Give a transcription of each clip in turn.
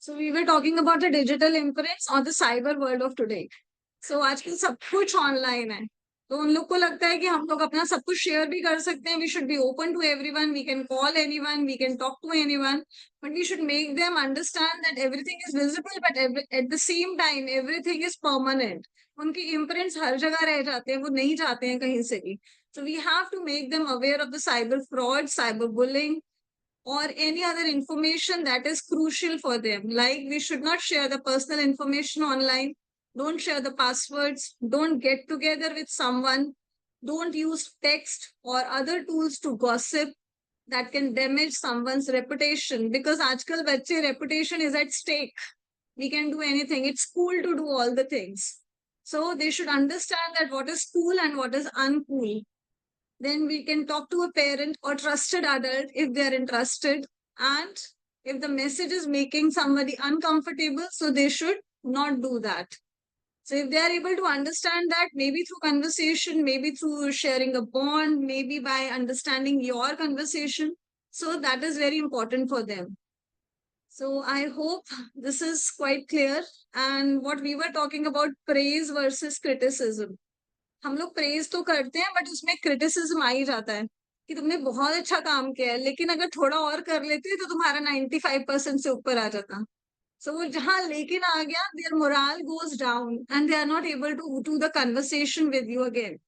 So we were talking about the digital imprints or the cyber world of today. So आजकल सब कुछ online है, तो उन लोग को लगता है कि हम लोग अपना सब कुछ शेयर भी कर सकते हैं. We should be open to everyone, we can call anyone, we can talk to anyone, but we should make them understand that everything is visible, but at the same time everything is permanent. उनके imprints हर जगह रह जाते हैं, वो नहीं जाते हैं कहीं से भी. So we have to make them aware of the cyber fraud, cyber bullying, or any other information that is crucial for them. Like we should not share the personal information online. Don't share the passwords. Don't get together with someone. Don't use text or other tools to gossip that can damage someone's reputation. Because aajkal bachche reputation is at stake. We can do anything. It's cool to do all the things. So they should understand that what is cool and what is uncool. Then we can talk to a parent or trusted adult if they are interested. And if the message is making somebody uncomfortable, so they should not do that. So if they are able to understand that, maybe through conversation, maybe through sharing a bond, maybe by understanding your conversation, so that is very important for them. So I hope this is quite clear. And what we were talking about, praise versus criticism. हम लोग praise तो करते हैं, but उसमें criticism आ ही जाता है कि तुमने बहुत अच्छा काम किया है, लेकिन अगर थोड़ा और कर लेते तो तुम्हारा 95% से ऊपर आ जाता. सो वो जहां लेकिन आ गया, there moral goes down and they are not able to do the conversation with you again.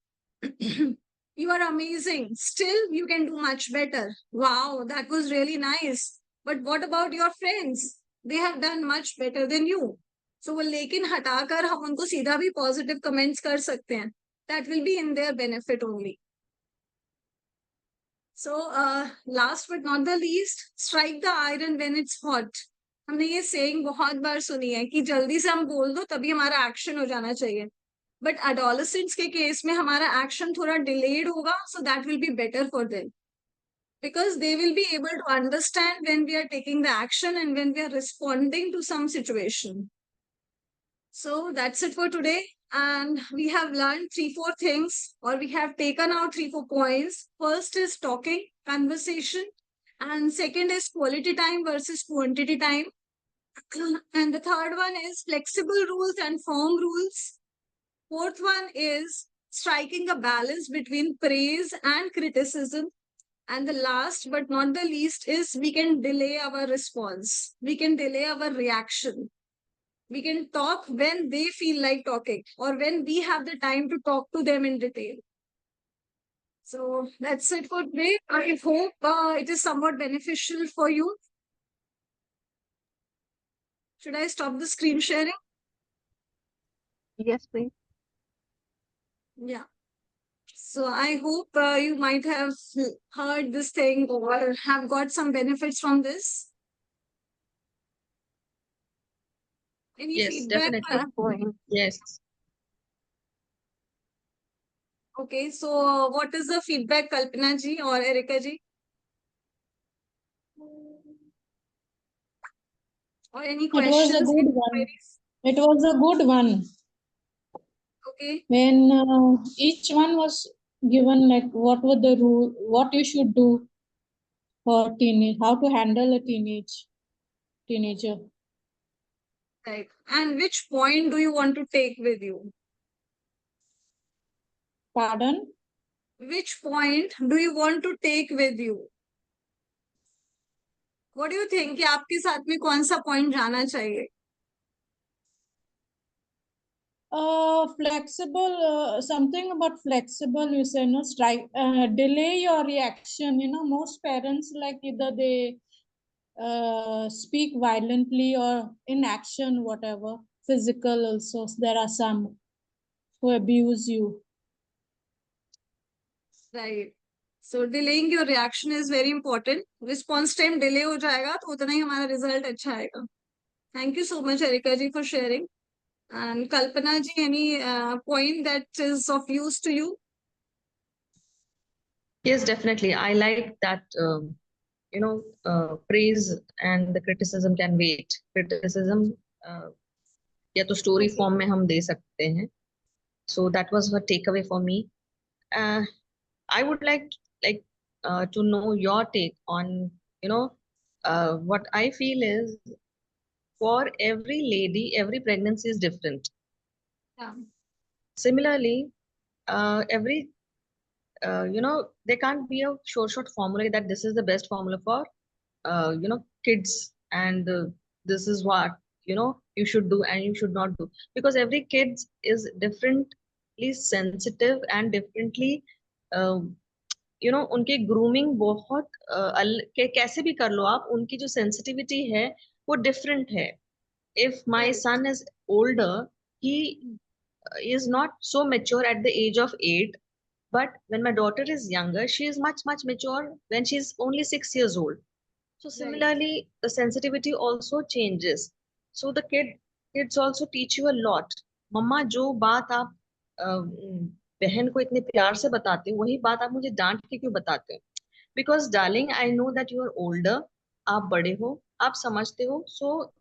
You are amazing, still you can do much better. Wow, that was really nice. But what about your friends? They have done much better than you. So वो लेकिन हटाकर हम उनको सीधा भी positive comments कर सकते हैं. That will be in their benefit only. So last but not the least, strike the iron when it's hot. हमने ये सेइंग बहुत बार सुनी है कि जल्दी से हम बोल दो तभी हमारा एक्शन हो जाना चाहिए. बट एडोलेसेंट्स के केस में हमारा एक्शन थोड़ा डिलेड होगा, so that will be better for them, because they will be able to understand when we are taking the action and when we are responding to some situation. So that's it for today. And we have learned 3-4 things, or we have taken out 3-4 points. First is talking, conversation, and second is quality time versus quantity time. And the third one is flexible rules and firm rules. Fourth one is striking a balance between praise and criticism. And the last but not the least is we can delay our response. We can delay our reaction. We can talk when they feel like talking or when we have the time to talk to them in detail. So that's it for today. I hope it is somewhat beneficial for you. Should I stop the screen sharing? Yes, please. Yeah. So I hope you might have heard this thing or have got some benefits from this. Any Yes, feedback? definitely. Point. Yes. Okay, so what is the feedback, Kalpana ji or Erika ji? Or any It was a questions? good any one. queries? It was a good one. Okay. When each one was given like what were the rule, what you should do for teenage, how to handle a teenager. Right. And which point do you want to take with you? Pardon? Which point do you want to take with you? What do you think कि आपके साथ में कौन सा point जाना चाहिए? Flexible, something about flexible, you say, no, strike, delay your reaction. Most parents, like either they speak violently or in action, whatever, physical also. There are some who abuse you. Right. So delaying your reaction is very important. Response time delay हो जाएगा तो उतना ही हमारा result अच्छा आएगा. Thank you so much, Erika ji, for sharing. And Kalpana ji, any point that is of use to you? Yes, definitely. I like that, praise and the criticism can wait. Criticism, या तो story form में हम दे सकते हैं. So that was a takeaway for me. I would like to know your take on, what I feel is for every lady, every pregnancy is different. Yeah. Similarly, every there can't be a short formula that this is the best formula for kids, and this is what you should do and you should not do, because every kid is differently sensitive and differently uh, उनके grooming बहुत कैसे भी कर लो आप, उनकी जो sensitivity है वो डिफरेंट है. If my Right. son is older, he is not so mature at the age of 8, but when my daughter is younger, she is much mature when she's only 6 years old. So Right. similarly, the sensitivity also changes. So the kids also teach you a lot. मम्मा जो बात आप बहन को इतने प्यार से बताते हो, वही बात आप मुझे डांट के क्यों बताते हो? Because darling, I know that you are older. आप बड़े हो, आप समझते हो. So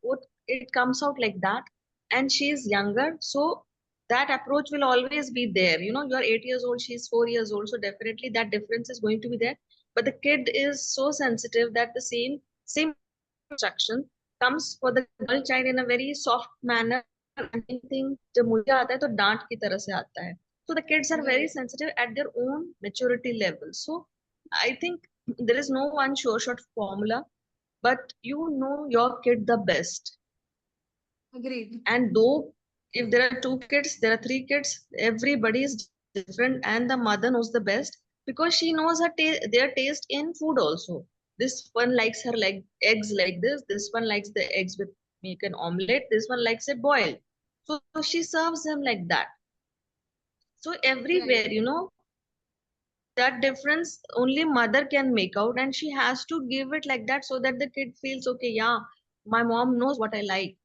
it comes out like that. And she is younger, so that approach will always be there. You are 8 years old, she is 4 years old, so definitely that difference is going to be there. But the kid is so sensitive that the same instruction comes for the girl child in a very soft manner. And anything जब मुझे आता है तो डांट की तरह से आता है. So the kids are very Right. sensitive at their own maturity level. So I think there is no one short formula, but you know your kid the best. Agreed. And though if there are 2 kids, there are 3 kids, everybody is different, and the mother knows the best because she knows their taste in food also. This one likes her like eggs like this one likes the eggs with make an omelette, this one likes it boiled, so she serves them like that. So everywhere, Right. that difference only mother can make out, and she has to give it like that so that the kid feels okay, yeah, my mom knows what I like.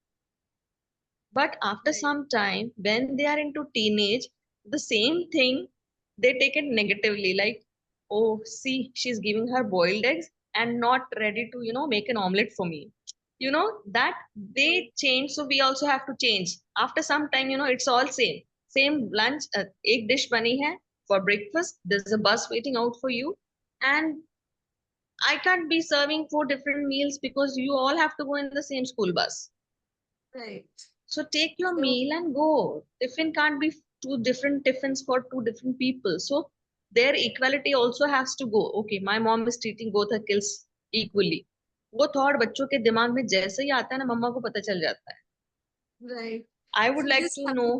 But after Right. some time, when they are into teenage, the same thing, they take it negatively. Like, oh, see, she's giving her boiled eggs and not ready to, make an omelette for me. That they change. So we also have to change. After some time, it's all same. Same lunch, egg dish bani hai for breakfast. There's a bus waiting out for you. And I can't be serving 4 different meals because you all have to go in the same school bus. Right. So take your So meal and go. Tiffin can't be 2 different tiffins for 2 different people. So their equality also has to go. Okay, my mom is treating both her kids equally. वो thought बच्चों के दिमाग में जैसे ही आता है ना, मम्मा को पता चल जाता है. right. I would So like this to happens. know.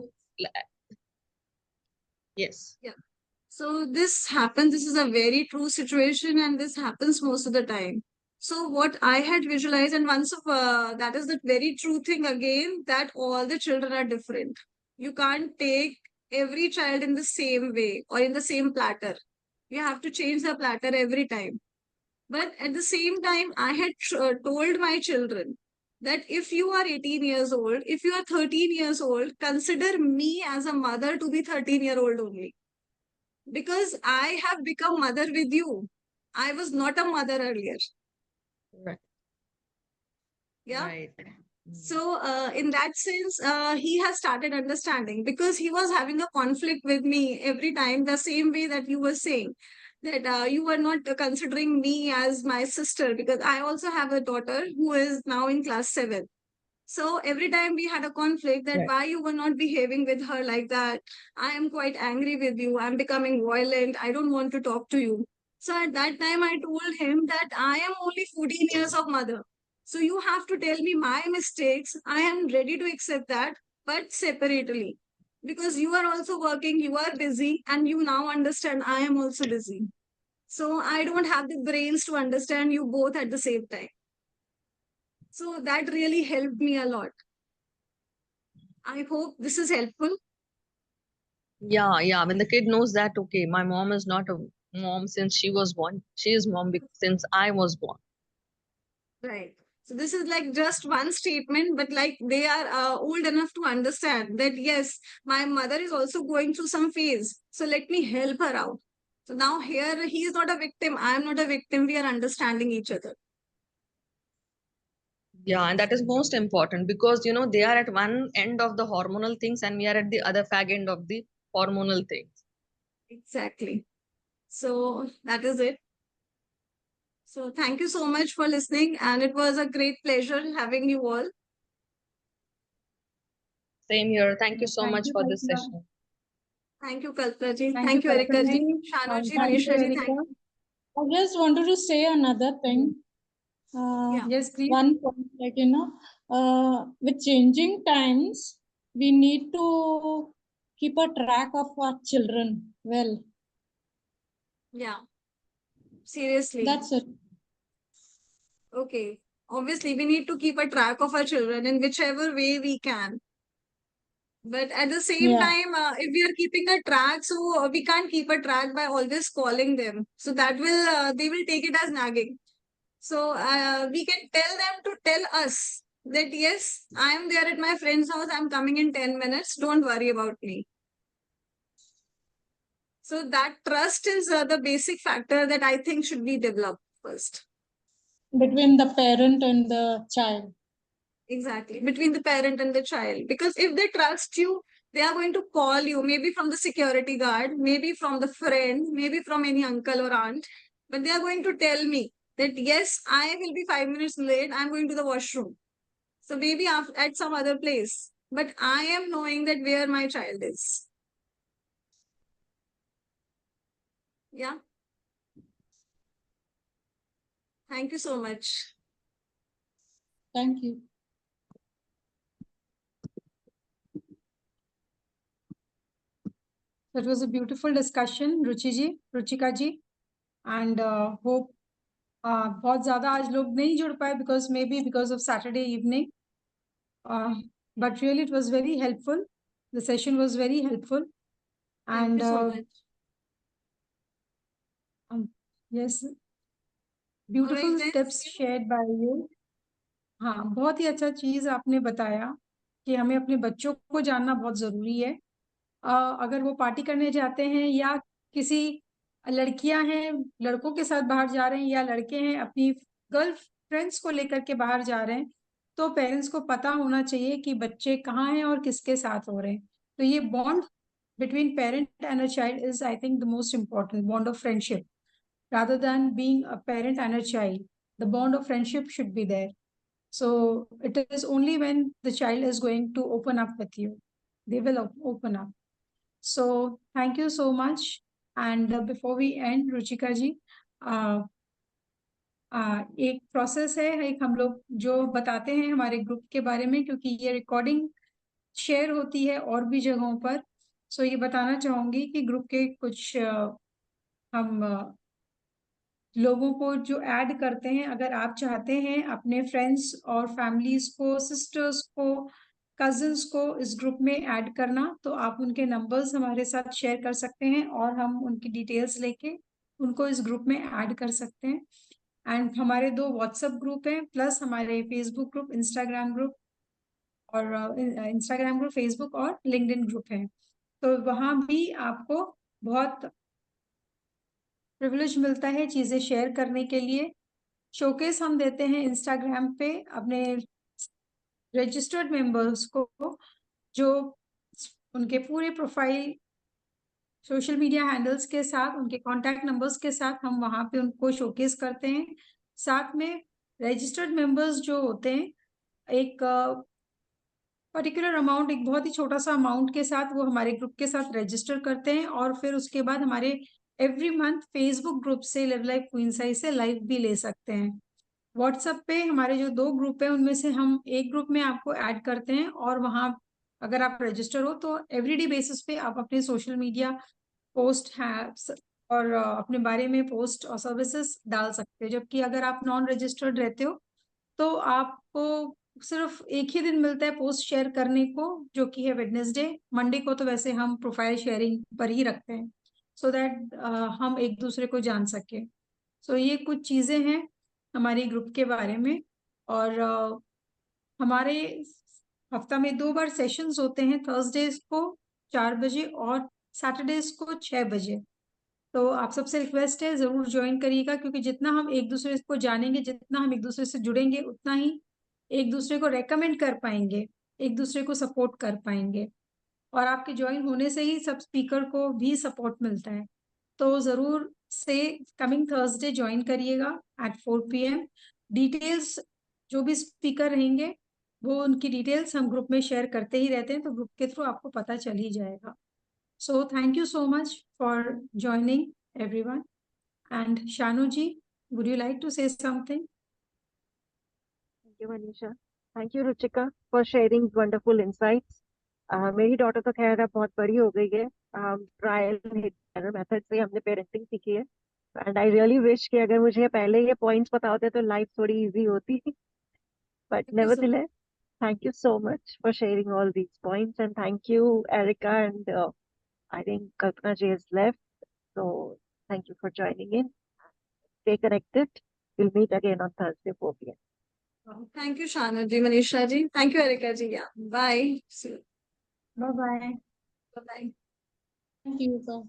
Yes. Yeah. So this happens. This is a very true situation, and this happens most of the time. So what I had visualized, and once of that is the very true thing again, that all the children are different. You can't take every child in the same way or in the same platter. You have to change the platter every time. But at the same time, I had told my children that if you are 18 years old, if you are 13 years old, consider me as a mother to be 13-year-old only, because I have become mother with you. I was not a mother earlier. Right. Yeah. Right. So, in that sense, he has started understanding, because he was having a conflict with me every time, the same way that you were saying that you were not considering me as my sister, because I also have a daughter who is now in class 7. So every time we had a conflict that Right. why you were not behaving with her like that. I am quite angry with you. I'm becoming violent. I don't want to talk to you. So at that time, I told him that I am only 14 years of mother. So you have to tell me my mistakes. I am ready to accept that, but separately. Because you are also working, you are busy, and you now understand I am also busy. So I don't have the brains to understand you both at the same time. So that really helped me a lot. I hope this is helpful. Yeah. When the kid knows that, okay, my mom is not a mom since she was born. She is mom since I was born. Right. So this is like just one statement, but like they are old enough to understand that yes, my mother is also going through some phase. So let me help her out. So now here he is not a victim. I am not a victim. We are understanding each other. Yeah, and that is most important because they are at one end of the hormonal things and we are at the other fag end of the hormonal things. Exactly. So that is it. So thank you so much for listening, and it was a great pleasure having you all. Same here. Thank you so Thank much you, for this Kalpana. session. Thank you, Kalpana ji. Thank Thank you, you, Erika Kalpana ji. ji. Shanu ji, Thank you, Manisha ji. Erika. Thank I just wanted to say another thing. Yeah. Yes, please. One point, like, with changing times, we need to keep a track of our children well. Yeah. Seriously. That's it. Okay. Obviously, we need to keep a track of our children in whichever way we can. But at the same Yeah. time, if we are keeping a track, so we can't keep a track by always calling them. So that will, they will take it as nagging. So we can tell them to tell us that yes, I am there at my friend's house. I'm coming in 10 minutes. Don't worry about me. So that trust is the basic factor that I think should be developed first. Between the parent and the child. Exactly. Between the parent and the child. Because if they trust you, they are going to call you, maybe from the security guard, maybe from the friend, maybe from any uncle or aunt. But they are going to tell me that yes, I will be 5 minutes late. I'm going to the washroom. So maybe at some other place. But I am knowing that where my child is. Yeah. Thank you so much. Thank you. That was a beautiful discussion, Ruchika ji, and hope बहुत ज़्यादा आज लोग नहीं जुड़ पाए because maybe because of Saturday evening, but really it was very helpful. The session was very helpful, Thank and you so much. yes, beautiful then, tips shared by you. हाँ, बहुत ही अच्छा चीज आपने बताया कि हमें अपने बच्चों को जानना बहुत जरूरी है। अगर वो पार्टी करने जाते हैं या किसी लड़कियां हैं लड़कों के साथ बाहर जा रहे हैं या लड़के हैं अपनी गर्ल फ्रेंड्स को लेकर के बाहर जा रहे हैं, तो पेरेंट्स को पता होना चाहिए कि बच्चे कहाँ हैं और किसके साथ हो रहे हैं। तो ये bond between parent and a child is I think the most important bond of friendship rather than being a parent and a child. The bond of friendship should be there. So it is only when the child is going to open up with you, they will open up. So thank you so much. And before we end, Ruchika ji, एक process है, एक हम लोग जो बताते हैं हमारे group के बारे में, क्योंकि ये रिकॉर्डिंग शेयर होती है और भी जगहों पर। सो ये बताना चाहूंगी कि ग्रुप के कुछ हम लोगों को जो ऐड करते हैं, अगर आप चाहते हैं अपने फ्रेंड्स और फैमिलीज को, सिस्टर्स को, कजिन्स को इस ग्रुप में ऐड करना, तो आप उनके नंबर्स हमारे साथ शेयर कर सकते हैं और हम उनकी डिटेल्स लेके उनको इस ग्रुप में ऐड कर सकते हैं। एंड हमारे 2 व्हाट्सएप ग्रुप हैं, प्लस हमारे Facebook group, Instagram group Facebook और लिंक्डइन ग्रुप है। तो वहां भी आपको बहुत प्रिविलेज मिलता है चीजें शेयर करने के लिए। शोकेस हम देते हैं इंस्टाग्राम पे अपने रजिस्टर्ड मेंबर्स को, जो उनके पूरे प्रोफाइल सोशल मीडिया हैंडल्स के साथ, उनके कॉन्टैक्ट नंबर्स के साथ हम वहां पे उनको शोकेस करते हैं। साथ में रजिस्टर्ड मेंबर्स जो होते हैं, एक पर्टिकुलर अमाउंट, एक बहुत ही छोटा सा अमाउंट के साथ वो हमारे ग्रुप के साथ रजिस्टर करते हैं और फिर उसके बाद हमारे एवरी मंथ फेसबुक ग्रुप से लिव लाइफ क्वीन साइज से लाइव भी ले सकते हैं। व्हाट्सएप पे हमारे जो 2 ग्रुप है उनमें से हम एक ग्रुप में आपको ऐड करते हैं और वहां अगर आप रजिस्टर हो तो एवरीडे बेसिस पे आप अपने सोशल मीडिया पोस्ट है और अपने बारे में पोस्ट और सर्विसेज डाल सकते हैं। जबकि अगर आप नॉन रजिस्टर्ड रहते हो तो आपको सिर्फ एक ही दिन मिलता है पोस्ट शेयर करने को, जो कि है वेडनेसडे। मंडे को तो वैसे हम प्रोफाइल शेयरिंग पर ही रखते हैं सो दैट हम एक दूसरे को जान सके। सो ये कुछ चीजें हैं हमारे ग्रुप के बारे में। और हमारे हफ्ता में 2 बार सेशंस होते हैं, थर्सडेज को 4 बजे और सैटरडेज को 6 बजे। तो आप सबसे रिक्वेस्ट है जरूर ज्वाइन करिएगा, क्योंकि जितना हम एक दूसरे को जानेंगे, जितना हम एक दूसरे से जुड़ेंगे, उतना ही एक दूसरे को रेकमेंड कर पाएंगे, एक दूसरे को सपोर्ट कर पाएंगे। और आपके ज्वाइन होने से ही सब स्पीकर को भी सपोर्ट मिलता है। तो जरूर से कमिंग थर्सडे ज्वाइन करिएगा एट 4 PM। डिटेल्स जो भी स्पीकर रहेंगे वो उनकी डिटेल्स हम ग्रुप में शेयर करते ही रहते हैं, तो ग्रुप के थ्रू आपको पता चल ही जाएगा. So thank you so much for joining everyone. And Shanu ji, would you like to say something? Thank you, Manisha. Thank you, Ruchika, for sharing wonderful insights. मेरी डॉटर तो खैर अब बहुत बड़ी हो गई है. ट्रायल एरर मेथड से हमने पेरेंटिंग सीखी है. एंड आई रियली विश कि अगर मुझे पहले ये पॉइंट्स पता होते तो लाइफ थोड़ी इजी होती. But nevertheless, thank you so much for sharing all these points, and thank you, Erica, and I think Kalpana ji has left. So thank you for joining in. Stay connected. We'll meet again on Thursday 4 p.m. Thank you, Shana ji, Manisha ji. Thank you, Erika ji. Yeah. Bye. See you. Bye bye. Bye-bye. Thank you. Sir.